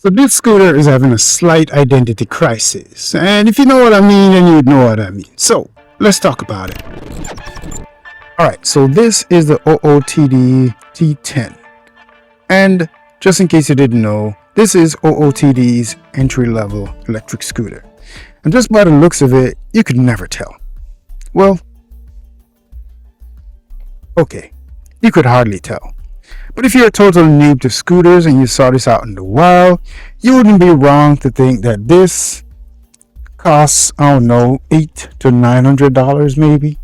So this scooter is having a slight identity crisis, and if you know what I mean, then you know what I mean. So let's talk about it. Alright, so this is the OOTD T10, and just in case you didn't know, this is OOTD's entry-level electric scooter, and just by the looks of it, you could never tell. Well, okay, you could hardly tell. But if you're a total noob to scooters and you saw this out in the wild, you wouldn't be wrong to think that this costs, I don't know, $800 to $900 maybe.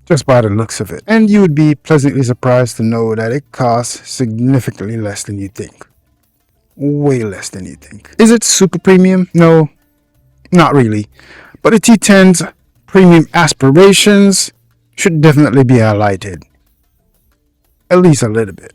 Just by the looks of it. And you would be pleasantly surprised to know that it costs significantly less than you think. Way less than you think. Is it super premium? No, not really. But the T10's premium aspirations should definitely be highlighted. At least a little bit.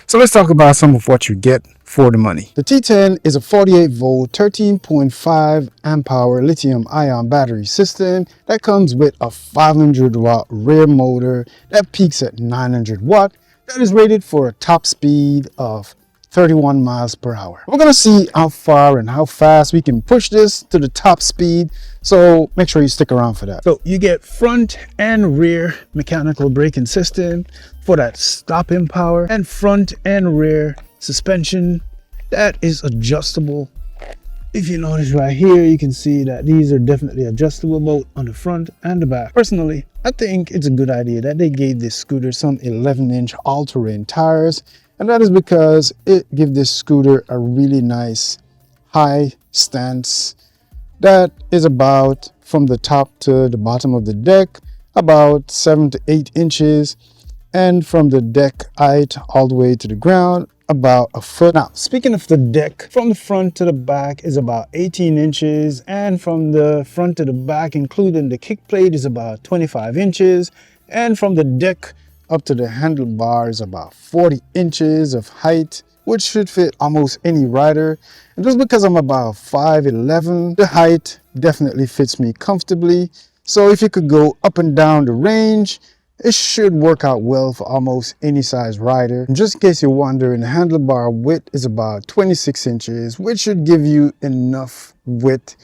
So let's talk about some of what you get for the money. The T10 is a 48 volt, 13.5 amp hour lithium ion battery system that comes with a 500 watt rear motor that peaks at 900 watt that is rated for a top speed of 31 miles per hour. We're gonna see how far and how fast we can push this to the top speed, so make sure you stick around for that. So you get front and rear mechanical braking system for that stopping power, and front and rear suspension that is adjustable. If you notice right here, you can see that these are definitely adjustable both on the front and the back. Personally, I think it's a good idea that they gave this scooter some 11-inch all-terrain tires, and that is because it gives this scooter a really nice high stance that is about, from the top to the bottom of the deck, about 7 to 8 inches, and from the deck height all the way to the ground, about a foot. Now, speaking of the deck, from the front to the back is about 18 inches, and from the front to the back, including the kick plate, is about 25 inches, and from the deck up to the handlebar is about 40 inches of height, which should fit almost any rider. And just because I'm about 5'11", the height definitely fits me comfortably. So if you could go up and down the range, it should work out well for almost any size rider. And just in case you're wondering, the handlebar width is about 26 inches, which should give you enough width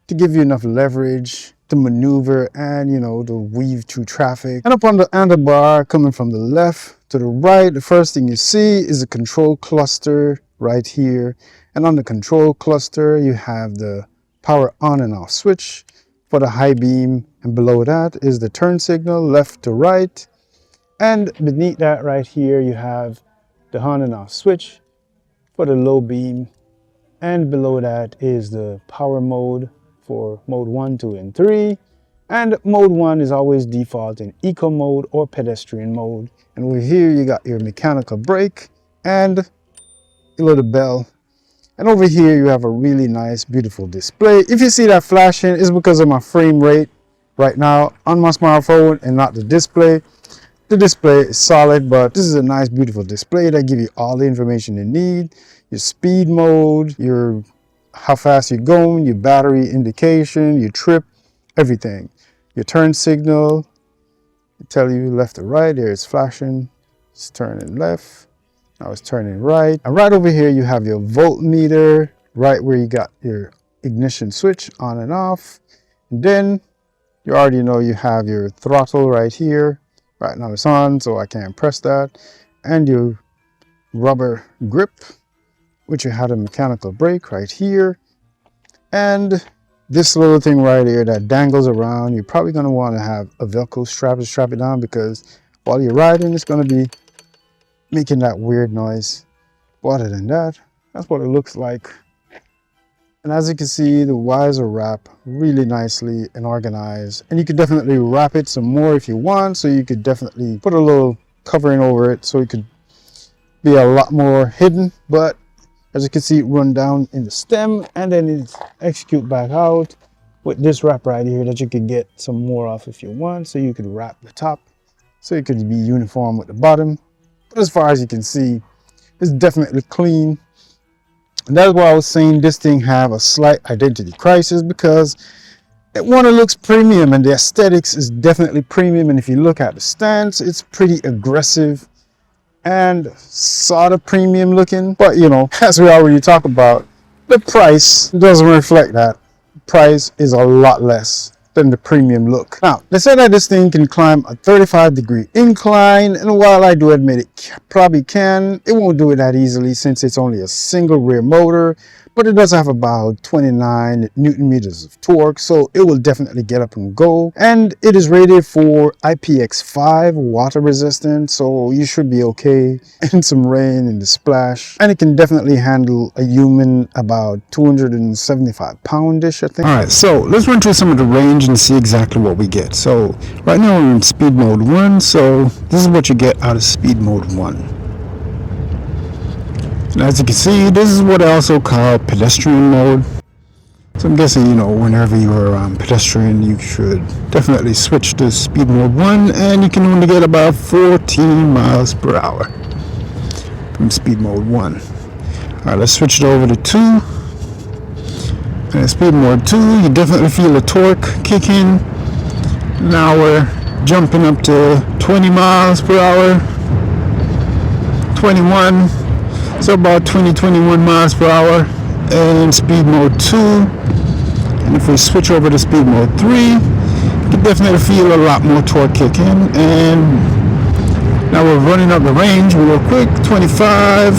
to give you enough leverage to maneuver and, you know, to weave through traffic. And up on the handlebar, coming from the left to the right, the first thing you see is a control cluster right here. And on the control cluster, you have the power on and off switch for the high beam, and below that is the turn signal left to right. And beneath that right here, you have the on and off switch for the low beam, and below that is the power mode for mode 1, 2, and 3. And mode 1 is always default in eco mode or pedestrian mode. And over here you got your mechanical brake and your little bell. And over here you have a really nice, beautiful display. If you see that flashing, it's because of my frame rate right now on my smartphone and not the display. The display is solid, but this is a nice, beautiful display that gives you all the information you need. Your speed mode, your how fast you're going, your battery indication, your trip, everything. Your turn signal, tell you left to right. There it's flashing, it's turning left, now it's turning right. And right over here you have your voltmeter, right where you got your ignition switch on and off. And then you already know you have your throttle right here. Right now it's on, so I can't press that. And your rubber grip, which you had a mechanical brake right here. And this little thing right here that dangles around, you're probably going to want to have a Velcro strap to strap it down, because while you're riding, it's going to be making that weird noise. But other than that, that's what it looks like. And as you can see, the wires are wrapped really nicely and organized. And you could definitely wrap it some more if you want. So you could definitely put a little covering over it so it could be a lot more hidden. But as you can see, it run down in the stem and then it's execute back out with this wrap right here that you could get some more off if you want. So you could wrap the top so it could be uniform with the bottom. But as far as you can see, it's definitely clean. And that's why I was saying this thing have a slight identity crisis, because it looks premium and the aesthetics is definitely premium. And if you look at the stance, it's pretty aggressive and sort of premium looking, but you know, as we already talked about, the price doesn't reflect that. Price is a lot less than the premium look. Now, they said that this thing can climb a 35-degree incline, and while I do admit it probably can, it won't do it that easily since it's only a single rear motor, but it does have about 29 Newton meters of torque, so it will definitely get up and go. And it is rated for IPX5 water resistant, so you should be okay in some rain, in the splash. And it can definitely handle a human about 275 poundish, I think. All right, so let's run through some of the range and see exactly what we get. So right now we're in speed mode 1, so this is what you get out of speed mode 1. And as you can see, this is what I also call pedestrian mode. So I'm guessing, you know, whenever you are pedestrian, you should definitely switch to speed mode 1, and you can only get about 14 miles per hour from speed mode 1. All right, let's switch it over to 2. And in speed mode 2, you definitely feel the torque kick in. Now we're jumping up to 20 miles per hour, 21. So about 21 miles per hour in speed mode 2. And if we switch over to speed mode 3, you can definitely feel a lot more torque kick in. And now we're running up the range real quick. 25.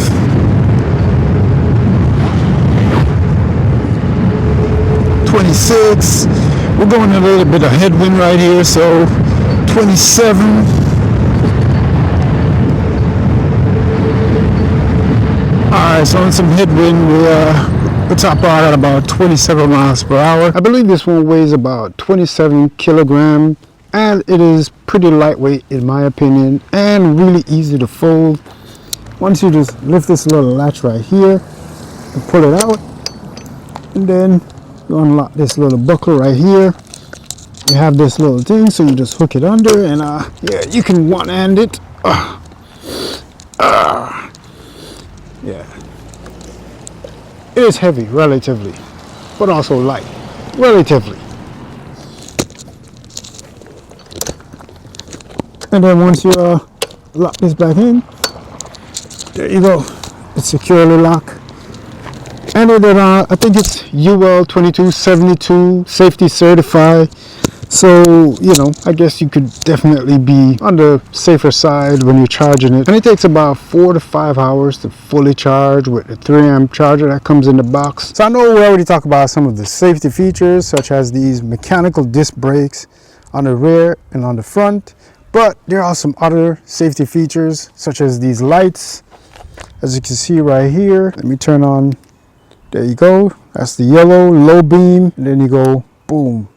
26. We're going a little bit of headwind right here, so 27. Alright, so on some headwind, we'll top out at about 27 miles per hour. I believe this one weighs about 27 kilograms, and it is pretty lightweight in my opinion, and really easy to fold. Once you just lift this little latch right here and pull it out, and then you unlock this little buckle right here. You have this little thing, so you just hook it under, and yeah, you can one-hand it. Yeah, it is heavy relatively, but also light relatively. And then once you lock this back in, there you go, it's securely locked. And it, I think it's UL 2272 safety certified. So, you know, I guess you could definitely be on the safer side when you're charging it. And it takes about 4 to 5 hours to fully charge with the 3-amp charger that comes in the box. So I know we already talked about some of the safety features, such as these mechanical disc brakes on the rear and on the front. But there are some other safety features, such as these lights. As you can see right here, let me turn on, there you go. That's the yellow low beam, and then you go, boom.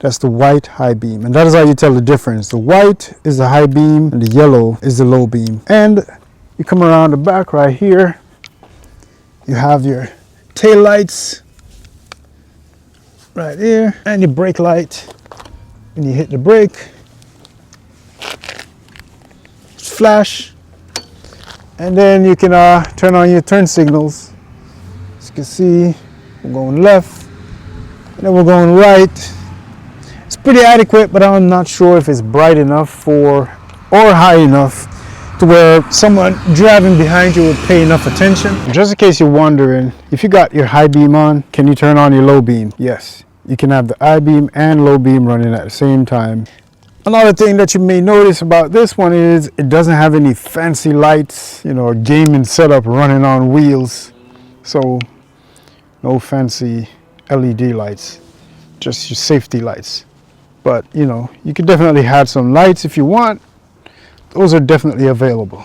That's the white high beam, and that is how you tell the difference. The white is the high beam and the yellow is the low beam. And you come around the back right here, you have your tail lights right here, and your brake light. When you hit the brake, flash, and then you can turn on your turn signals. As you can see, we're going left, and then we're going right. It's pretty adequate, but I'm not sure if it's bright enough for, or high enough to where someone driving behind you would pay enough attention. Just in case you're wondering, if you got your high beam on, can you turn on your low beam? Yes, you can have the high beam and low beam running at the same time. Another thing that you may notice about this one is it doesn't have any fancy lights, you know, gaming setup running on wheels. So no fancy LED lights, just your safety lights. But, you know, you could definitely have some lights if you want. Those are definitely available.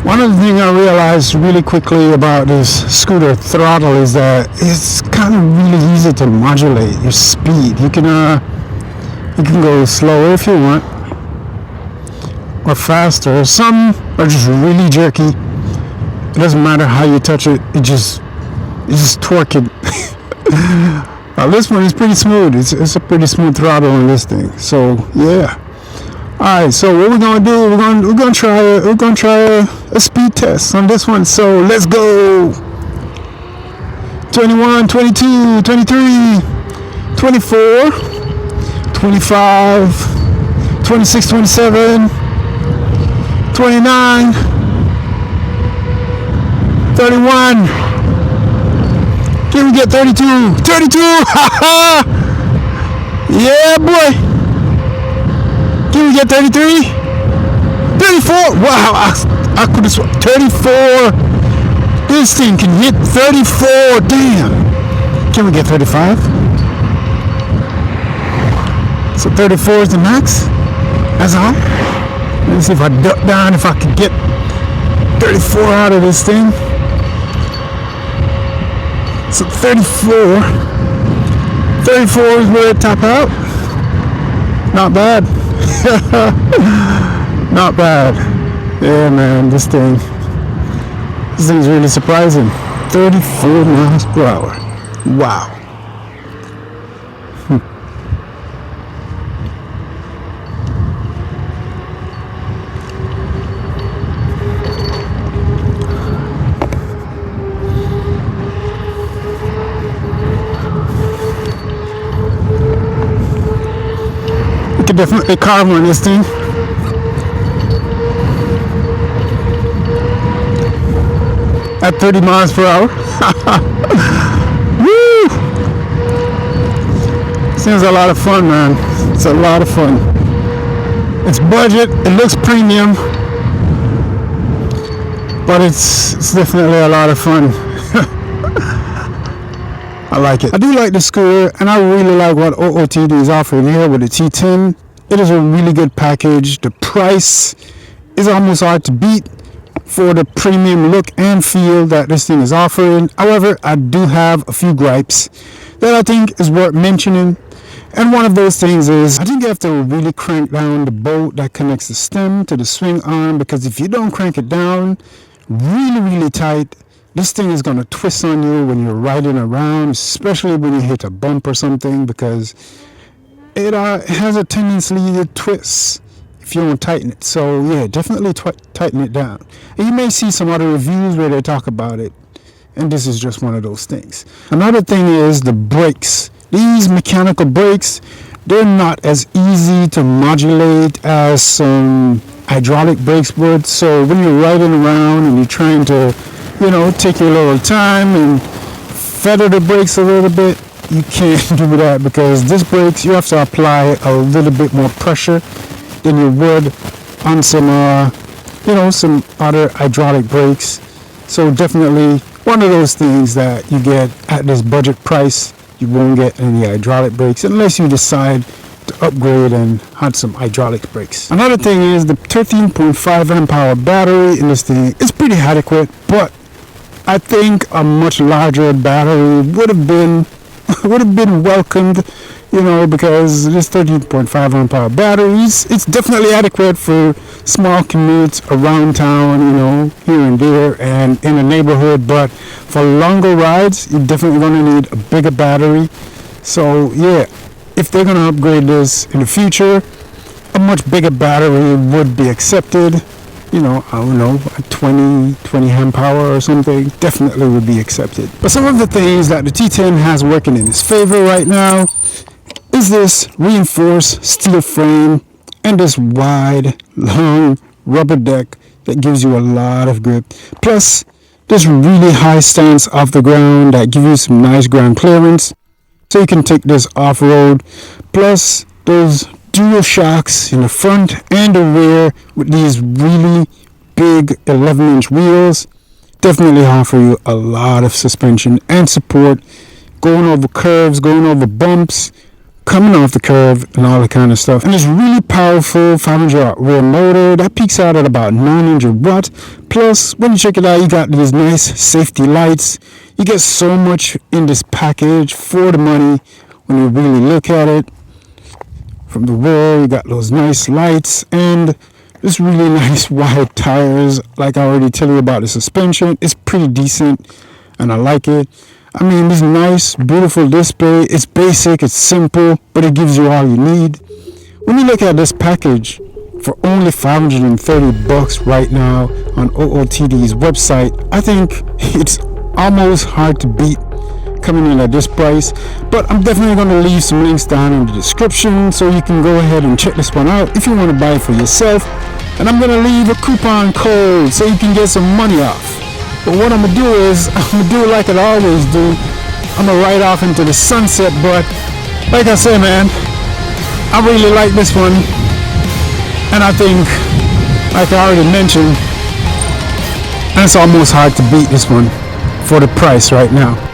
One of the things I realized really quickly about this scooter Throttle is that it's kind of really easy to modulate your speed. You can go slower if you want, or faster. Some are just really jerky. It doesn't matter how you touch it, you just torque it. This one is pretty smooth. It's a pretty smooth throttle on this thing. So yeah. All right. So what we're gonna do? We're gonna try a speed test on this one. So let's go. 21, 22, 23, 24, 25, 26, 27, 29, 31. Can we get 32? 32! Haha! Yeah, boy! Can we get 33? 34! Wow, I could have sworn 34! This thing can hit 34! Damn! Can we get 35? So 34 is the max? That's all? Let me see if I duck down, if I can get 34 out of this thing. So 34 is where it top out. Not bad. Not bad. Yeah, man, this thing's really surprising. 34 miles per hour. Wow. Could definitely carve on this thing. At 30 miles per hour. Woo! Seems a lot of fun, man. It's a lot of fun. It's budget, it looks premium, but it's definitely a lot of fun. I like it. I do like the scooter, and I really like what OOTD is offering here with the T10. It is a really good package. The price is almost hard to beat for the premium look and feel that this thing is offering. However, I do have a few gripes that I think is worth mentioning. And one of those things is, I think you have to really crank down the bolt that connects the stem to the swing arm, because if you don't crank it down really tight, this thing is going to twist on you when you're riding around, especially when you hit a bump or something, because it has a tendency to twist if you don't tighten it. So yeah, definitely tighten it down. And you may see some other reviews where they talk about it, and this is just one of those things. Another thing is the brakes. These mechanical brakes, they're not as easy to modulate as some hydraulic brakes would. So when you're riding around and you're trying to, take your little time and feather the brakes a little bit, you can't do that, because this brakes, you have to apply a little bit more pressure than you would on some some other hydraulic brakes. So definitely one of those things that you get at this budget price. You won't get any hydraulic brakes unless you decide to upgrade and add some hydraulic brakes. Another thing is the 13.5 amp hour battery in this thing is pretty adequate, but I think a much larger battery would have been welcomed, because this 13.5 amp hour batteries, it's definitely adequate for small commutes around town, here and there and in the neighborhood, but for longer rides, you're definitely going to need a bigger battery. So yeah, if they're going to upgrade this in the future, a much bigger battery would be accepted. I don't know, a 20 amp hour or something definitely would be accepted. But some of the things that the T10 has working in its favor right now is this reinforced steel frame and this wide, long rubber deck that gives you a lot of grip. Plus, this really high stance off the ground that gives you some nice ground clearance, so you can take this off-road. Plus, those dual shocks in the front and the rear with these really big 11-inch wheels definitely offer you a lot of suspension and support going over curves, going over bumps, coming off the curve, and all that kind of stuff. And it's really powerful 500 watt rear motor that peaks out at about 900 watts. Plus, when you check it out, you got these nice safety lights. You get so much in this package for the money when you really look at it. From the rear, you got those nice lights and this really nice wide tires. Like I already tell you about the suspension, it's pretty decent and I like it. I mean, this nice, beautiful display. It's basic, it's simple, but it gives you all you need. When you look at this package for only $530 right now on OOTD's website, I think it's almost hard to beat coming in at this price. But I'm definitely going to leave some links down in the description so you can go ahead and check this one out if you want to buy it for yourself. and I'm gonna leave a coupon code so you can get some money off. But what I'm gonna do is, I'm gonna do it like I always do. I'm gonna ride off into the sunset, but like I say, man, I really like this one. And I think, like I already mentioned, it's almost hard to beat this one for the price right now.